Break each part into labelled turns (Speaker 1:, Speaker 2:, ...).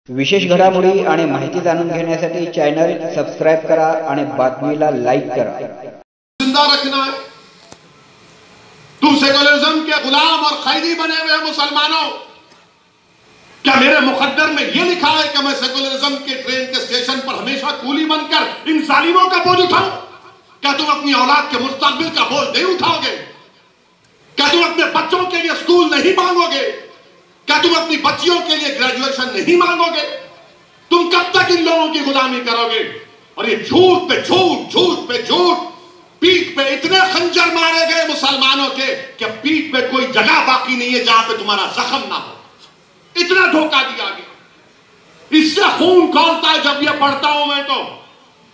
Speaker 1: विशेष घडामोडी आणि माहिती जाणून घेण्यासाठी चॅनल सबस्क्राइब करा आणि बातमीला लाईक करा।
Speaker 2: जिंदा रखना है। तुम सेकुलरिज्म के गुलाम और कैदी बने हुए मुसलमानों, क्या मेरे मुकद्दर में यह लिखा है कि मैं सेकुलरिज्म के ट्रेन के स्टेशन पर हमेशा कूली बनकर इन जालिमों का बोझ उठाऊं? क्या तुम अपनी औलाद के मुस्तकबिल का बोझ नहीं उठाओगे? क्या तुम अपने बच्चों के लिए स्कूल नहीं मांगोगे? क्या तुम अपनी बच्चियों के लिए ग्रेजुएशन नहीं मांगोगे? तुम कब तक इन लोगों की गुलामी करोगे? और ये झूठ पे झूठ, झूठ पे झूठ, पीठ पे इतने खंजर मारे गए मुसलमानों के कि पीठ पे कोई जगह बाकी नहीं है जहां पे तुम्हारा जख्म ना हो। इतना धोखा दिया गया। इससे खून खौलता है जब ये पढ़ता हूं मैं। तो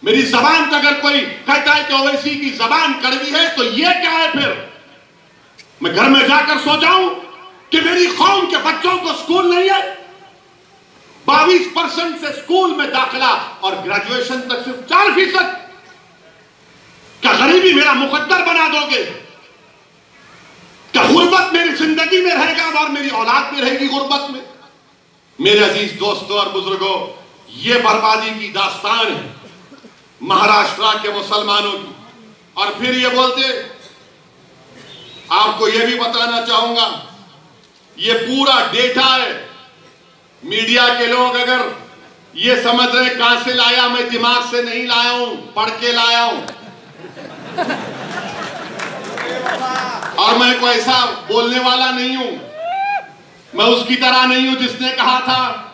Speaker 2: मेरी जबान का अगर कोई कहता है कि ओवैसी की जबान कड़वी है तो ये क्या है? फिर मैं घर में जाकर सो जाऊं कि मेरी कौम के बच्चों को स्कूल नहीं है? 22% से स्कूल में दाखिला और ग्रेजुएशन तक सिर्फ 4%। क्या गरीबी मेरा मुकद्दर बना दोगे? क्या गुर्बत मेरी जिंदगी में रहेगा और मेरी औलाद में रहेगी गुर्बत में? मेरे अजीज दोस्तों और बुजुर्गों, ये बर्बादी की दास्तान है महाराष्ट्र के मुसलमानों की। और फिर ये बोलते, आपको यह भी बताना चाहूंगा, ये पूरा डेटा है। मीडिया के लोग अगर ये समझ रहे कहां से लाया, मैं दिमाग से नहीं लाया हूं, पढ़ के लाया हूं। और मैं कोई ऐसा बोलने वाला नहीं हूं, मैं उसकी तरह नहीं हूं जिसने कहा था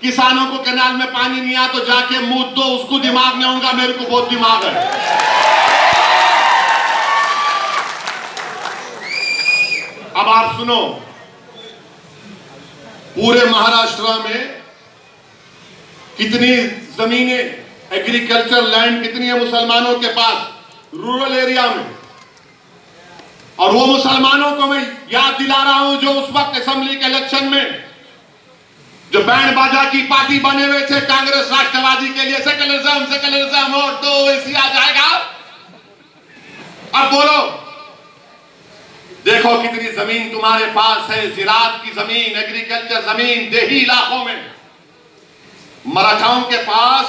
Speaker 2: किसानों को कैनाल में पानी नहीं आया तो जाके मूत दो, उसको दिमाग नहीं होगा, मेरे को बहुत दिमाग है। अब आप सुनो, पूरे महाराष्ट्र में कितनी जमीनें, एग्रीकल्चर लैंड कितनी है मुसलमानों के पास रूरल एरिया में। और वो मुसलमानों को मैं याद दिला रहा हूं जो उस वक्त असेंबली के इलेक्शन में जो बैंड बाजा की पार्टी बने हुए थे कांग्रेस राष्ट्रवादी के लिए, सेकुलरिज्म सेकुलरिज्म, वोट दो वैसी आ जाएगा। अब बोलो, देखो कितनी जमीन तुम्हारे पास है, ज़िराअत की जमीन, एग्रीकल्चर जमीन देही इलाकों में। मराठाओं के पास,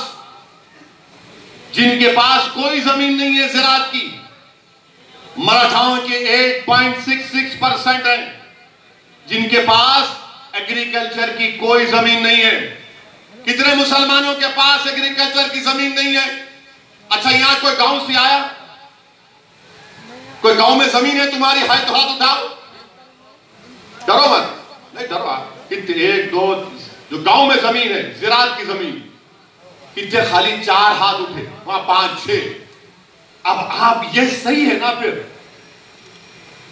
Speaker 2: जिनके पास कोई जमीन नहीं है ज़िराअत की, मराठाओं के 8.66% है जिनके पास एग्रीकल्चर की कोई जमीन नहीं है। कितने मुसलमानों के पास एग्रीकल्चर की जमीन नहीं है? अच्छा, यहां कोई गांव से आया? कोई गांव में जमीन है तुम्हारी? है तो हाथ उठाओ, डरो मत, नहीं डरो। कितने, 1 2 जो गांव में जमीन है ज़िराअत की जमीन, कितने? खाली 4 हाथ उठे, वहां 5 6। अब आप ये सही है ना? फिर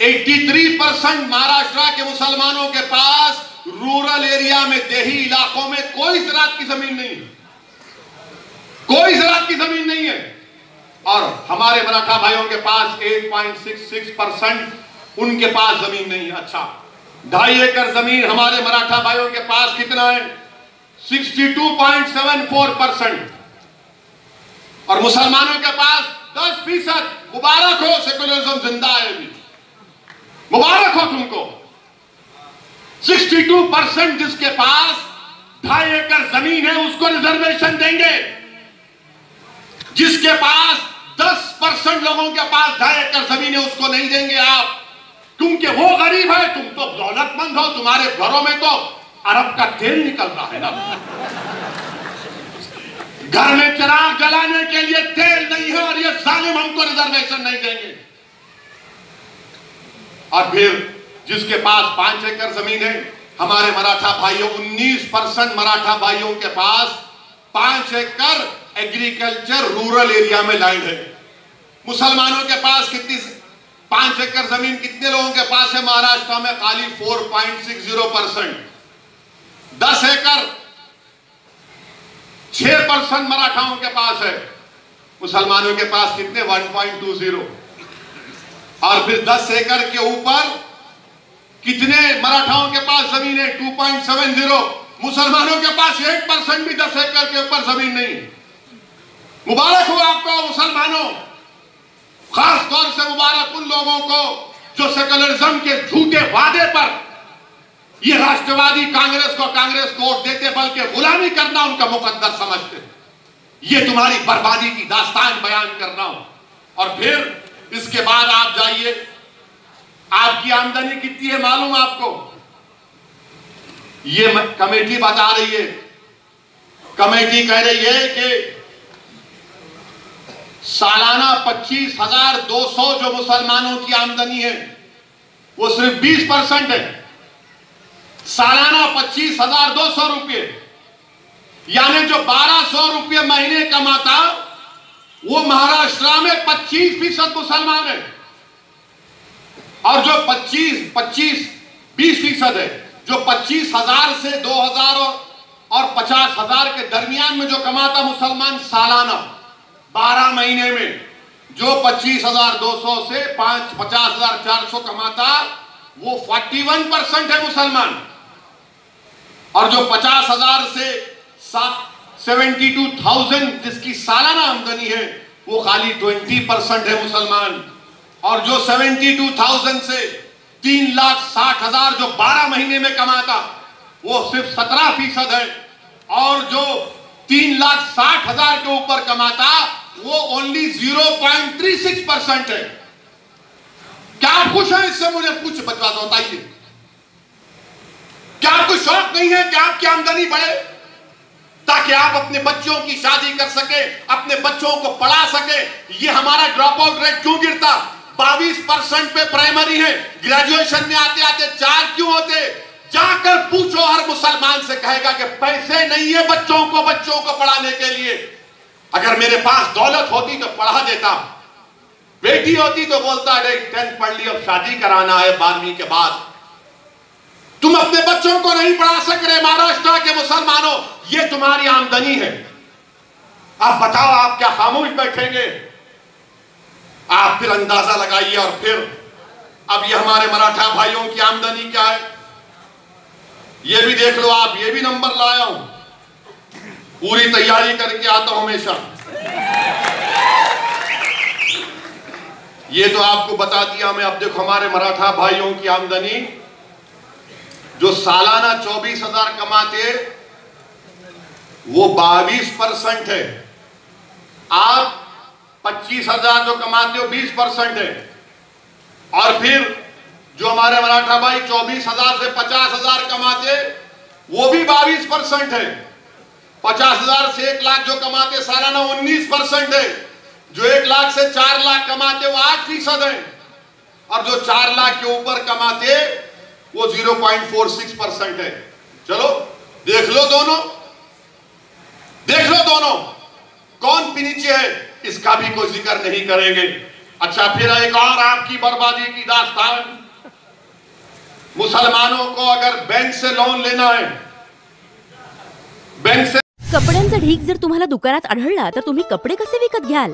Speaker 2: 83% महाराष्ट्र के मुसलमानों के पास रूरल एरिया में, देही इलाकों में कोई ज़िराअत की जमीन नहीं है, कोई ज़िराअत की जमीन नहीं है। और हमारे मराठा भाइयों के पास 8.66% उनके पास जमीन नहीं है। अच्छा, 2.5 एकड़ जमीन हमारे मराठा भाइयों के पास कितना है? 62.74%। और मुसलमानों के पास 10%। मुबारक हो, सेकुलरिज्म जिंदा है भी, मुबारक हो तुमको। 62% जिसके पास 2.5 एकड़ जमीन है उसको रिजर्वेशन देंगे। जिसके पास 10% लोगों के पास 2.5 एकड़ जमीन है उसको नहीं देंगे आप, क्योंकि वो गरीब है, तुम तो दौलतमंद हो, तुम्हारे घरों में तो अरब का तेल निकल रहा है ना। घर में चिराग जलाने के लिए तेल नहीं है और ये जालिम हमको रिजर्वेशन नहीं देंगे। और फिर जिसके पास 5 एकड़ जमीन है, हमारे मराठा भाइयों, 19% मराठा भाइयों के पास 5 एकड़ एग्रीकल्चर रूरल एरिया में लैंड है। मुसलमानों के पास कितनी? 5 एकड़ जमीन कितने लोगों के पास है महाराष्ट्र में? खाली 4.60%। 10 एकड़ 6% मराठाओं के पास है, मुसलमानों के पास कितने? 1.20। और फिर 10 एकड़ के ऊपर कितने मराठाओं के पास जमीन है? 2.70। मुसलमानों के पास 1% भी 10 एकड़ के ऊपर जमीन नहीं। मुबारक हो आपको मुसलमानों, खास तौर से मुबारक उन लोगों को जो सेकुलरिज्म के झूठे वादे पर ये राष्ट्रवादी कांग्रेस को वोट देते बल्कि गुलामी करना उनका मुकद्दर समझते। ये तुम्हारी बर्बादी की दास्तान बयान कर रहा हूं। और फिर इसके बाद आप जाइए, आपकी आमदनी कितनी है मालूम आपको? ये कमेटी बता रही है, कमेटी कह रही है कि सालाना 25,200 जो मुसलमानों की आमदनी है वो सिर्फ 20% है। सालाना 25,200 रुपये, यानी जो 1,200 रुपये महीने कमाता वो महाराष्ट्र में 25% मुसलमान है। और जो 20% है, जो 25,000 से 2,000 और 50,000 के दरमियान में जो कमाता मुसलमान सालाना 12 महीने में, जो 25,200 से 50,400 कमाता वो 41% है मुसलमान। और जो 50,000 से 72,000 जिसकी सालाना आमदनी है वो खाली 20% है मुसलमान। और जो 72,000 से 3,60,000 जो 12 महीने में कमाता वो सिर्फ 17% है। और जो 3,60,000 के ऊपर कमाता वो ओनली 0.36% है। क्या आप खुश हैं इससे? मुझे कुछ बता दो, बताइए। क्या आपको शौक नहीं है कि आपकी आमदनी बढ़े ताकि आप अपने बच्चों की शादी कर सके, अपने बच्चों को पढ़ा सके? ये हमारा ड्रॉप आउट रेट क्यों गिरता? 22% पे प्राइमरी है, ग्रेजुएशन में आते आते 4 क्यों होते? जाकर पूछो, हर मुसलमान से कहेगा कि पैसे नहीं है बच्चों को पढ़ाने के लिए। अगर मेरे पास दौलत होती तो पढ़ा देता, बेटी होती तो बोलता है 10th पढ़ ली, अब शादी कराना है 12वीं के बाद। तुम अपने बच्चों को नहीं पढ़ा सक रहे महाराष्ट्र के मुसलमानों, ये तुम्हारी आमदनी है। आप बताओ, आप क्या खामोश बैठेंगे? आप फिर अंदाजा लगाइए। और फिर अब ये हमारे मराठा भाइयों की आमदनी क्या है ये भी देख लो आप। ये भी नंबर लाया हूं, पूरी तैयारी करके आता हूं हमेशा। ये तो आपको बता दिया मैं। अब देखो हमारे मराठा भाइयों की आमदनी जो सालाना 24,000 कमाते वो 22% है। आप 25,000 जो कमाते हो 20% है। और फिर जो हमारे मराठा भाई 24,000 से 50,000 कमाते वो भी 22% है। 50,000 से 1 लाख जो कमाते सालाना 19% है। जो 1 लाख से 4 लाख कमाते वो 8% है। और जो 4 लाख के ऊपर कमाते वो 0.46% है। चलो देख लो दोनों, देख लो दोनों कौन पीछे है, इसका भी कोई जिक्र नहीं करेंगे। अच्छा, फिर एक और आपकी बर्बादी की दास्तान। मुसलमानों को अगर बैंक से लोन लेना है, बैंक से
Speaker 3: कपड्यांचा ढीग जर तुम्हाला दुकानात आढळला तर तुम्ही कपडे कसे विकत घ्याल?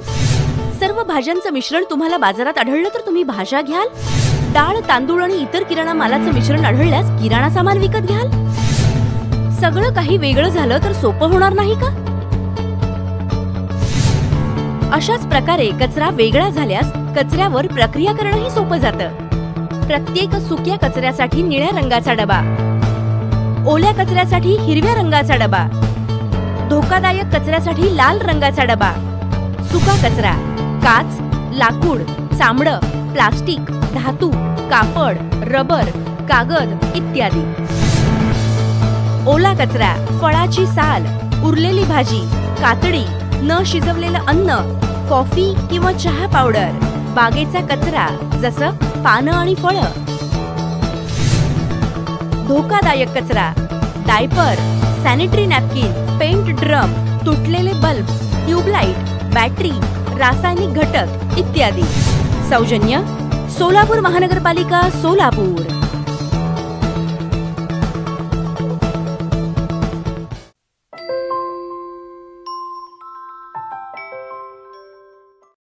Speaker 3: सर्व भाज्यांचं मिश्रण तुम्हाला बाजारात आढळलं तर तुम्ही भाज्या घ्याल? डाळ, तांदूळ आणि इतर किराणा मालाचं मिश्रण आढळल्यास किराणा सामान विकत घ्याल? सगळं काही वेगळं झालं तर सोपं होणार नाही का? अशाच प्रकारे कचरा वेगळा झाल्यास कचऱ्यावर प्रक्रिया करणंही सोपं जातं। प्रत्येक सुक्या कचऱ्यासाठी निळ्या रंगाचा डबा, ओल्या कचऱ्यासाठी हिरव्या रंगाचा डबा, धोकादायक कचऱ्यासाठी लाल रंगाचा डबा, सुका कचरा काच, लाकूड, चामडं, प्लास्टिक, धातू, कापड, रबर, कागद इत्यादी। ओला कचरा फळाची साल, उरलेली भाजी, कातडी, न शिजवलेलं अन्न, कॉफी किंवा चहा पावडर, बागेचा कचरा जसं पानं आणि फळं। धोकादायक कचरा diaper, sanitary napkin, paint drum, तुटलेले बल्ब, ट्यूबलाइट, बॅटरी, रासायनिक घटक इत्यादी। सौजन्य सोलापूर महानगरपालिका सोलापूर।